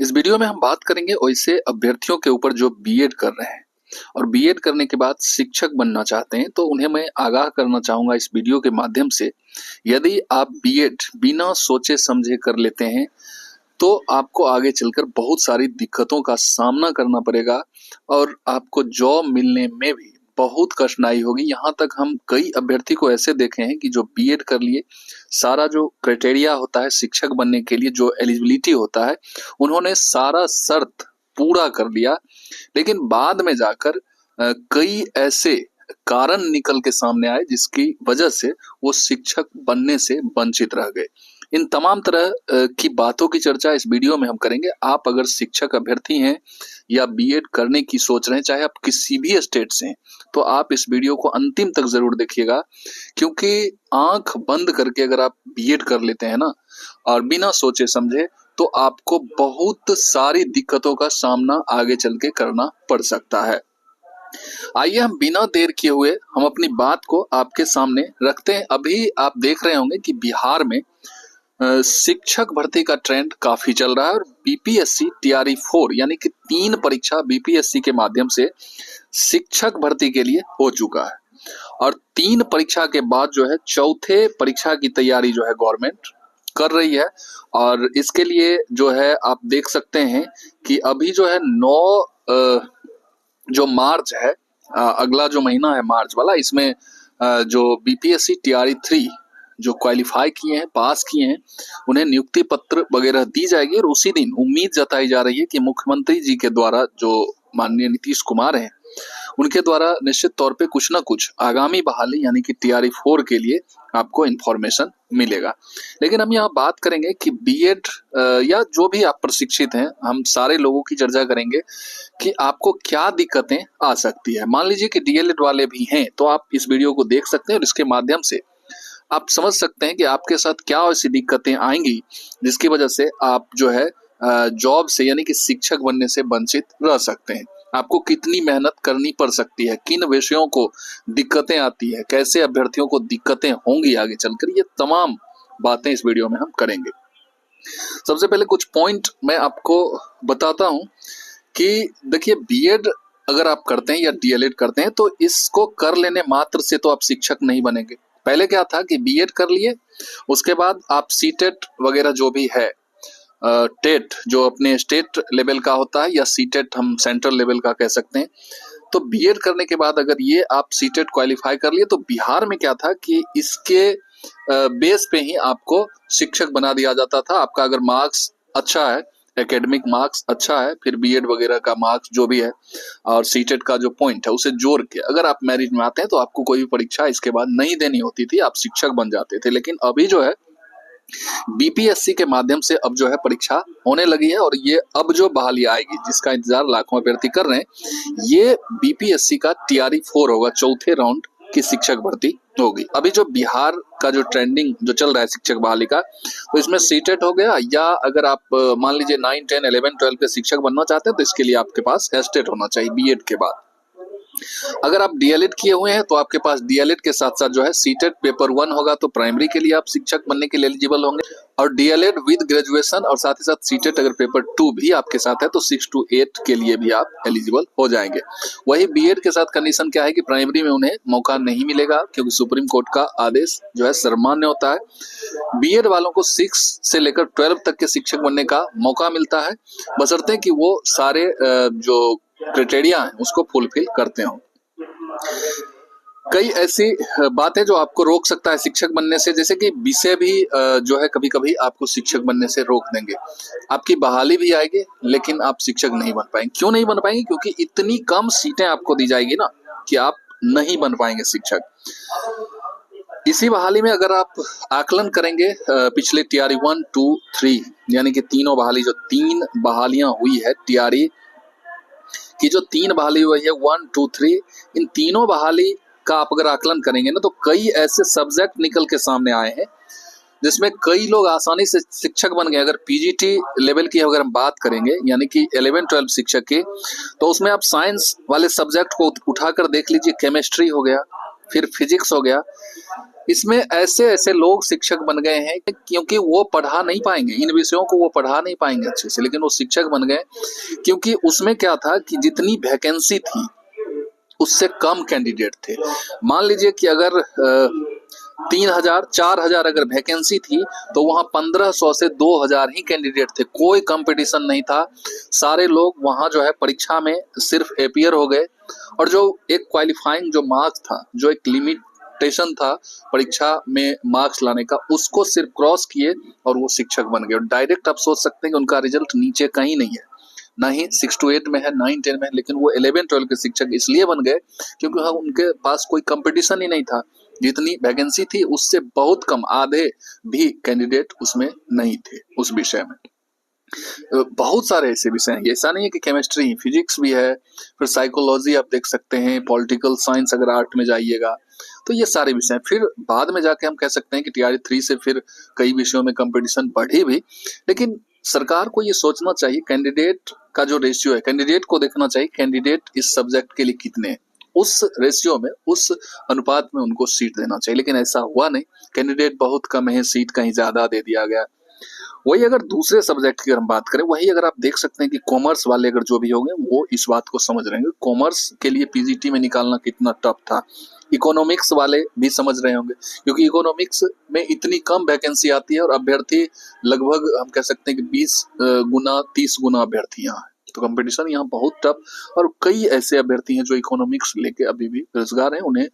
इस वीडियो में हम बात करेंगे वैसे अभ्यर्थियों के ऊपर जो बीएड कर रहे हैं और बीएड करने के बाद शिक्षक बनना चाहते हैं, तो उन्हें मैं आगाह करना चाहूंगा इस वीडियो के माध्यम से। यदि आप बीएड बिना सोचे समझे कर लेते हैं तो आपको आगे चलकर बहुत सारी दिक्कतों का सामना करना पड़ेगा और आपको जॉब मिलने में भी बहुत कठिनाई होगी। यहाँ तक हम कई अभ्यर्थी को ऐसे देखे हैं कि जो बीएड कर लिए, सारा जो क्राइटेरिया होता है शिक्षक बनने के लिए, जो एलिजिबिलिटी होता है, उन्होंने सारा शर्त पूरा कर लिया, लेकिन बाद में जाकर कई ऐसे कारण निकल के सामने आए जिसकी वजह से वो शिक्षक बनने से वंचित रह गए। इन तमाम तरह की बातों की चर्चा इस वीडियो में हम करेंगे। आप अगर शिक्षक अभ्यर्थी हैं या बीएड करने की सोच रहे हैं, चाहे आप किसी भी स्टेट से हैं, तो आप इस वीडियो को अंतिम तक जरूर देखिएगा, क्योंकि आंख बंद करके अगर आप बीएड कर लेते हैं ना और बिना सोचे समझे, तो आपको बहुत सारी दिक्कतों का सामना आगे चल के करना पड़ सकता है। आइए हम बिना देर किए हुए हम अपनी बात को आपके सामने रखते हैं। अभी आप देख रहे होंगे कि बिहार में शिक्षक भर्ती का ट्रेंड काफी चल रहा है और बीपीएससी टीआरई 4 यानी कि 3 परीक्षा बीपीएससी के माध्यम से शिक्षक भर्ती के लिए हो चुका है और 3 परीक्षा के बाद जो है चौथे परीक्षा की तैयारी जो है गवर्नमेंट कर रही है। और इसके लिए जो है आप देख सकते हैं कि अभी जो है 9 जो मार्च है, अगला जो महीना है मार्च वाला, इसमें जो बीपीएससी टीआरई 3 जो क्वालिफाई किए हैं, पास किए हैं, उन्हें नियुक्ति पत्र वगैरह दी जाएगी और उसी दिन उम्मीद जताई जा रही है कि मुख्यमंत्री जी के द्वारा, जो माननीय नीतीश कुमार हैं, उनके द्वारा निश्चित तौर पे कुछ ना कुछ आगामी बहाली यानी कि टीआरई 4 के लिए आपको इन्फॉर्मेशन मिलेगा। लेकिन हम यहाँ बात करेंगे कि बीएड या जो भी आप प्रशिक्षित हैं, हम सारे लोगों की चर्चा करेंगे कि आपको क्या दिक्कतें आ सकती है। मान लीजिए कि डीएलएड वाले भी हैं, तो आप इस वीडियो को देख सकते हैं और इसके माध्यम से आप समझ सकते हैं कि आपके साथ क्या ऐसी दिक्कतें आएंगी जिसकी वजह से आप जो है जॉब से यानी कि शिक्षक बनने से वंचित रह सकते हैं। आपको कितनी मेहनत करनी पड़ सकती है, किन विषयों को दिक्कतें आती है, कैसे अभ्यर्थियों को दिक्कतें होंगी आगे चलकर, ये तमाम बातें इस वीडियो में हम करेंगे। सबसे पहले कुछ पॉइंट मैं आपको बताता हूं कि देखिए, बीएड अगर आप करते हैं या डीएलएड करते हैं तो इसको कर लेने मात्र से तो आप शिक्षक नहीं बनेंगे। पहले क्या था कि बीएड कर लिए, उसके बाद आप सीटेट वगैरह जो भी है, टेट जो अपने स्टेट लेवल का होता है या सीटेट हम सेंट्रल लेवल का कह सकते हैं, तो बीएड करने के बाद अगर ये आप सीटेट क्वालिफाई कर लिए तो बिहार में क्या था कि इसके बेस पे ही आपको शिक्षक बना दिया जाता था। आपका अगर मार्क्स अच्छा है, एकेडमिक मार्क्स अच्छा है, फिर बीएड वगैरह का मार्क्स जो भी है और सीटेट का जो पॉइंट है उसे जोड़ के अगर आप मेरिट में आते हैं तो आपको कोई भी परीक्षा इसके बाद नहीं देनी होती थी, आप शिक्षक बन जाते थे। लेकिन अभी जो है बीपीएससी के माध्यम से अब जो है परीक्षा होने लगी है और ये अब जो बहाली आएगी जिसका इंतजार लाखों अभ्यर्थी कर रहे हैं, ये बीपीएससी का टीआरई 4 होगा, चौथे राउंड की शिक्षक भर्ती होगी। अभी जो बिहार का जो ट्रेंडिंग जो चल रहा है शिक्षक बहाली का, तो इसमें सीटेट हो गया, या अगर आप मान लीजिए 9, 10, 11, 12 के शिक्षक बनना चाहते हैं तो इसके लिए आपके पास एस्टेट होना चाहिए बीएड के बाद। अगर आप डीएलएड किए हुए हैं तो आपके पास डीएलएड के साथ साथ जो है सीटेट पेपर 1 होगा, तो प्राइमरी के लिए आप शिक्षक बनने के लिए एलिजिबल होंगे, और डीएलएड विद ग्रेजुएशन और साथ ही साथ सीटेट अगर पेपर 2 भी आपके साथ है तो 6 to 8 के लिए भी आप एलिजिबल हो जाएंगे। वही बीएड के साथ कंडीशन क्या है कि प्राइमरी में उन्हें मौका नहीं मिलेगा, क्योंकि सुप्रीम कोर्ट का आदेश जो है सर्वमान्य होता है। बीएड वालों को 6 से लेकर 12 तक के शिक्षक बनने का मौका मिलता है, बशर्ते कि वो सारे जो क्राइटेरिया है उसको फुलफिल करते हो। कई ऐसी बातें जो आपको रोक सकता है शिक्षक बनने से, जैसे कि विषय भी जो है कभी कभी आपको शिक्षक बनने से रोक देंगे। आपकी बहाली भी आएगी लेकिन आप शिक्षक नहीं बन पाएंगे। क्यों नहीं बन पाएंगे? क्योंकि इतनी कम सीटें आपको दी जाएगी ना कि आप नहीं बन पाएंगे शिक्षक। इसी बहाली में अगर आप आकलन करेंगे पिछले टीआरई 1, 2, 3 यानी कि तीनों बहाली, जो 3 बहालियां हुई है टीआरई की, जो 3 बहाली हुई है 1, 2, 3, इन तीनों बहाली का आप अगर आकलन करेंगे ना तो कई ऐसे सब्जेक्ट निकल के सामने आए हैं जिसमें कई लोग आसानी से शिक्षक बन गए। अगर पीजीटी लेवल की अगर हम बात करेंगे यानी कि 11, 12 शिक्षक की, तो उसमें आप साइंस वाले सब्जेक्ट को उठाकर देख लीजिए, केमिस्ट्री हो गया, फिर फिजिक्स हो गया, इसमें ऐसे ऐसे लोग शिक्षक बन गए हैं क्योंकि वो पढ़ा नहीं पाएंगे, इन विषयों को वो पढ़ा नहीं पाएंगे अच्छे से, लेकिन वो शिक्षक बन गए क्योंकि उसमें क्या था कि जितनी वैकेंसी थी उससे कम कैंडिडेट थे। मान लीजिए कि अगर 3,000 4,000 अगर वैकेंसी थी तो वहां 1,500 से 2,000 ही कैंडिडेट थे, कोई कंपटीशन नहीं था। सारे लोग वहां जो है परीक्षा में सिर्फ अपियर हो गए और जो एक क्वालिफाइंग जो मार्क्स था, जो एक लिमिटेशन था परीक्षा में मार्क्स लाने का, उसको सिर्फ क्रॉस किए और वो शिक्षक बन गए। और डायरेक्ट आप सोच सकते हैं कि उनका रिजल्ट नीचे कहीं नहीं है, ना ही 6 to 8 में है, 9 10 में है, लेकिन वो 11 12 के शिक्षक इसलिए बन गए क्योंकि हाँ उनके पास कोई कंपटीशन ही नहीं था। जितनी वैकेंसी थी उससे बहुत कम, आधे भी कैंडिडेट उसमें नहीं थे उस विषय में। बहुत सारे ऐसे विषय हैं, ऐसा नहीं है कि केमिस्ट्री, फिजिक्स भी है, फिर साइकोलॉजी आप देख सकते हैं, पॉलिटिकल साइंस अगर आर्ट में जाइएगा तो ये सारे विषय। फिर बाद में जाके हम कह सकते हैं कि TRE 3 से फिर कई विषयों में कंपटीशन बढ़ी भी, लेकिन सरकार को ये सोचना चाहिए कैंडिडेट का जो रेशियो है, कैंडिडेट को देखना चाहिए कैंडिडेट इस सब्जेक्ट के लिए कितने हैं, उस रेशियो में, उस अनुपात में उनको सीट देना चाहिए। लेकिन ऐसा हुआ नहीं, कैंडिडेट बहुत कम है, सीट कहीं ज्यादा दे दिया गया। वही अगर दूसरे सब्जेक्ट की अगर हम बात करें, वही अगर आप देख सकते हैं कि कॉमर्स वाले अगर जो भी होंगे वो इस बात को समझ रहे होंगे, कॉमर्स के लिए PGT में निकालना कितना टफ था। इकोनॉमिक्स वाले भी समझ रहे होंगे क्योंकि इकोनॉमिक्स में इतनी कम वैकेंसी आती है और अभ्यर्थी लगभग हम कह सकते हैं कि 20 गुना 30 गुना अभ्यर्थी यहाँ है, तो कंपटीशन यहाँ बहुत टफ। और कई ऐसे अभ्यर्थी हैं जो इकोनॉमिक्स लेके अभी भी बेरोजगार हैं, उन्हें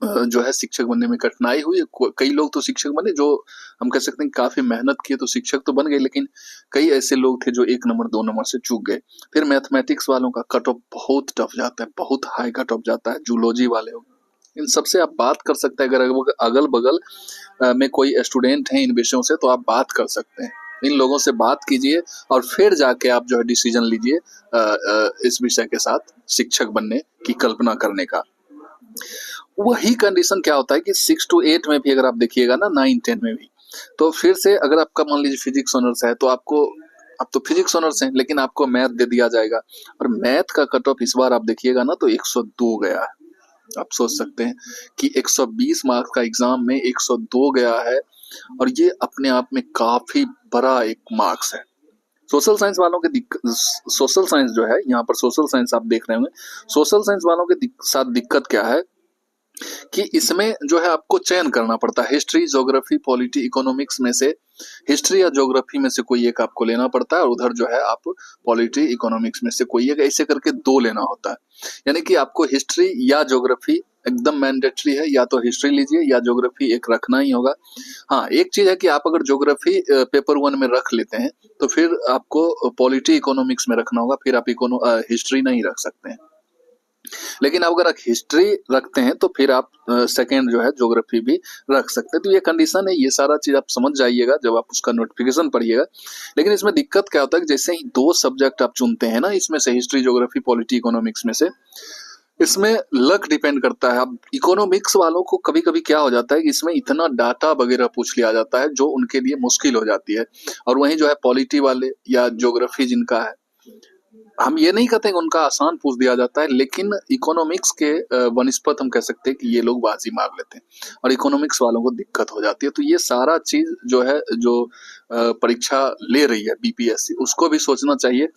जो है शिक्षक बनने में कठिनाई हुई। कई लोग तो शिक्षक बने जो हम कह सकते हैं काफी मेहनत किए तो शिक्षक तो बन गए, लेकिन कई ऐसे लोग थे जो 1 नंबर 2 नंबर से चूक गए। फिर मैथमेटिक्स वालों का कट ऑफ बहुत टफ जाता है, बहुत हाई कट ऑफ जाता है। जूलॉजी वाले हो, इन सबसे आप बात कर सकते हैं। अगर अगल बगल में कोई स्टूडेंट है इन विषयों से तो आप बात कर सकते हैं, इन लोगों से बात कीजिए और फिर जाके आप जो है डिसीजन लीजिए इस विषय के साथ शिक्षक बनने की कल्पना करने का। वही कंडीशन क्या होता है कि 6 to 8 में भी अगर आप देखिएगा ना, 9 10 में भी, तो फिर से अगर आपका मान लीजिए फिजिक्स ऑनर्स है तो आपको, आप तो फिजिक्स ऑनर्स हैं लेकिन आपको मैथ दे दिया जाएगा और मैथ का कट ऑफ इस बार आप देखिएगा ना तो 102 गया है। आप सोच सकते हैं कि 120 मार्क्स का एग्जाम में 102 गया है और ये अपने आप में काफी बड़ा एक मार्क्स है। सोशल साइंस वालों के सोशल साइंस जो है, यहाँ पर सोशल साइंस आप देख रहे होंगे, सोशल साइंस वालों के साथ दिक्कत क्या है कि इसमें जो है आपको चयन करना पड़ता है। हिस्ट्री, ज्योग्राफी, पॉलिटी, इकोनॉमिक्स में से हिस्ट्री या ज्योग्राफी में से कोई एक आपको लेना पड़ता है और उधर जो है आप पॉलिटी, इकोनॉमिक्स में से कोई एक, ऐसे करके 2 लेना होता है। यानी कि आपको हिस्ट्री या ज्योग्राफी एकदम मैंडेटरी है, या तो हिस्ट्री लीजिए या ज्योग्राफी एक रखना ही होगा। हाँ, एक चीज है कि आप अगर ज्योग्राफी पेपर 1 में रख लेते हैं तो फिर आपको पॉलिटी, इकोनॉमिक्स में रखना होगा, फिर आप हिस्ट्री नहीं रख सकते हैं। लेकिन अगर आप हिस्ट्री रखते हैं तो फिर आप सेकेंड जो है ज्योग्राफी भी रख सकते हैं। तो ये कंडीशन है, ये सारा चीज आप समझ जाइएगा जब आप उसका नोटिफिकेशन पढ़िएगा। लेकिन इसमें दिक्कत क्या होता है कि जैसे ही 2 सब्जेक्ट आप चुनते हैं ना, इसमें से हिस्ट्री, ज्योग्राफी, पॉलिटी, इकोनॉमिक्स में से, इसमें लक डिपेंड करता है। अब इकोनॉमिक्स वालों को कभी कभी क्या हो जाता है कि इसमें इतना डाटा वगैरह पूछ लिया जाता है जो उनके लिए मुश्किल हो जाती है। और वहीं जो है पॉलिटी वाले या ज्योग्राफी जिनका है, हम ये नहीं कहते कि उनका आसान पूछ दिया जाता है, लेकिन इकोनॉमिक्स के वनिस्पत हम कह सकते हैं कि ये लोग बाजी मार लेते हैं और इकोनॉमिक्स वालों को दिक्कत हो जाती है। तो ये सारा चीज जो है, जो परीक्षा ले रही है BPSC, उसको भी सोचना चाहिए।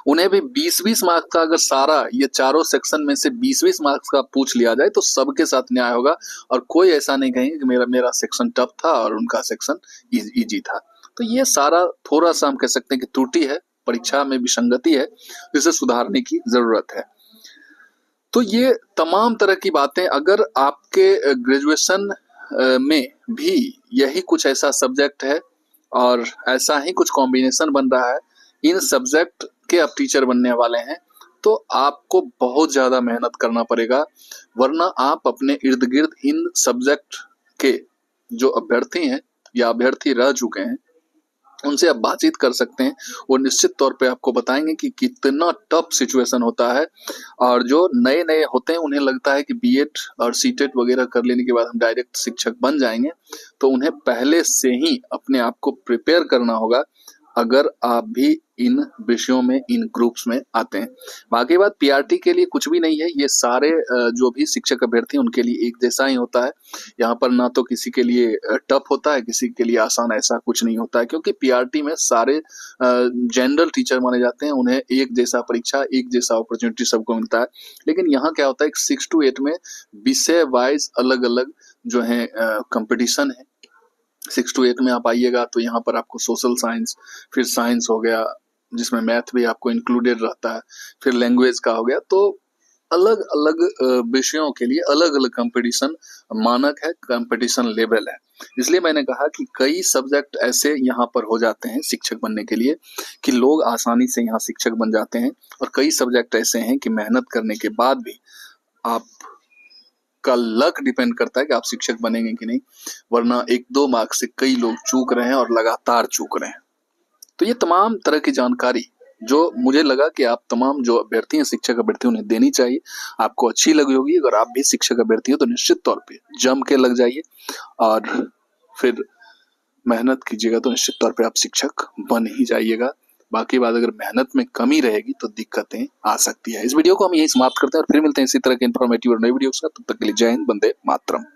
उन्हें भी 20-20 मार्क्स का अगर सारा ये चारों सेक्शन में से 20-20 मार्क्स का पूछ लिया जाए तो सबके साथ न्याय होगा और कोई ऐसा नहीं कहेंगे कि मेरा सेक्शन टफ था और उनका सेक्शन इजी था। तो ये सारा थोड़ा सा हम कह सकते हैं कि त्रुटि है, परीक्षा में विसंगति है, जिसे सुधारने की जरूरत है। तो ये तमाम तरह की बातें, अगर आपके ग्रेजुएशन में भी यही कुछ ऐसा सब्जेक्ट है और ऐसा ही कुछ कॉम्बिनेशन बन रहा है, इन सब्जेक्ट के आप टीचर बनने वाले हैं, तो आपको बहुत ज्यादा मेहनत करना पड़ेगा, वरना आप अपने इर्द गिर्द इन सब्जेक्ट के जो अभ्यर्थी हैं या अभ्यर्थी रह चुके हैं उनसे आप बातचीत कर सकते हैं। वो निश्चित तौर पे आपको बताएंगे कि कितना टफ सिचुएशन होता है। और जो नए नए होते हैं उन्हें लगता है कि B.Ed और C.Tet वगैरह कर लेने के बाद हम डायरेक्ट शिक्षक बन जाएंगे, तो उन्हें पहले से ही अपने आप को प्रिपेयर करना होगा अगर आप भी इन विषयों में, इन ग्रुप्स में आते हैं। बाकी बात पीआरटी के लिए कुछ भी नहीं है, ये सारे जो भी शिक्षक अभ्यर्थी हैं उनके लिए एक जैसा ही होता है। यहाँ पर ना तो किसी के लिए टफ होता है, किसी के लिए आसान, ऐसा कुछ नहीं होता है, क्योंकि पीआरटी में सारे जनरल टीचर माने जाते हैं, उन्हें एक जैसा परीक्षा, एक जैसा अपॉर्चुनिटी सबको मिलता है। लेकिन यहाँ क्या होता है, 6 to 8 में विषय वाइज अलग अलग जो है कंपटीशन है। 6 to 8 में आप आइएगा तो यहाँ पर आपको सोशल साइंस, फिर साइंस हो गया जिसमें मैथ भी आपको इंक्लूडेड रहता है, फिर लैंग्वेज का हो गया, तो अलग अलग विषयों के लिए अलग अलग कंपटीशन मानक है, कंपटीशन लेवल है। इसलिए मैंने कहा कि कई सब्जेक्ट ऐसे यहाँ पर हो जाते हैं शिक्षक बनने के लिए कि लोग आसानी से यहाँ शिक्षक बन जाते हैं, और कई सब्जेक्ट ऐसे हैं कि मेहनत करने के बाद भी आप का लक डिपेंड करता है कि आप शिक्षक बनेंगे कि नहीं, वरना 1-2 मार्क्स से कई लोग चूक रहे हैं और लगातार चूक रहे हैं। तो ये तमाम तरह की जानकारी जो मुझे लगा कि आप तमाम जो अभ्यर्थी हैं, शिक्षक अभ्यर्थी, उन्हें देनी चाहिए, आपको अच्छी लगी होगी। अगर आप भी शिक्षक अभ्यर्थी हो तो निश्चित तौर पे जम के लग जाइए और फिर मेहनत कीजिएगा, तो निश्चित तौर पे आप शिक्षक बन ही जाइएगा। बाकी बात, अगर मेहनत में कमी रहेगी तो दिक्कतें आ सकती है। इस वीडियो को हम यहीं समाप्त करते हैं और फिर मिलते हैं इसी तरह के इन्फॉर्मेटिव और नई वीडियो के साथ। तब तक के लिए जय हिंद, वंदे मातरम।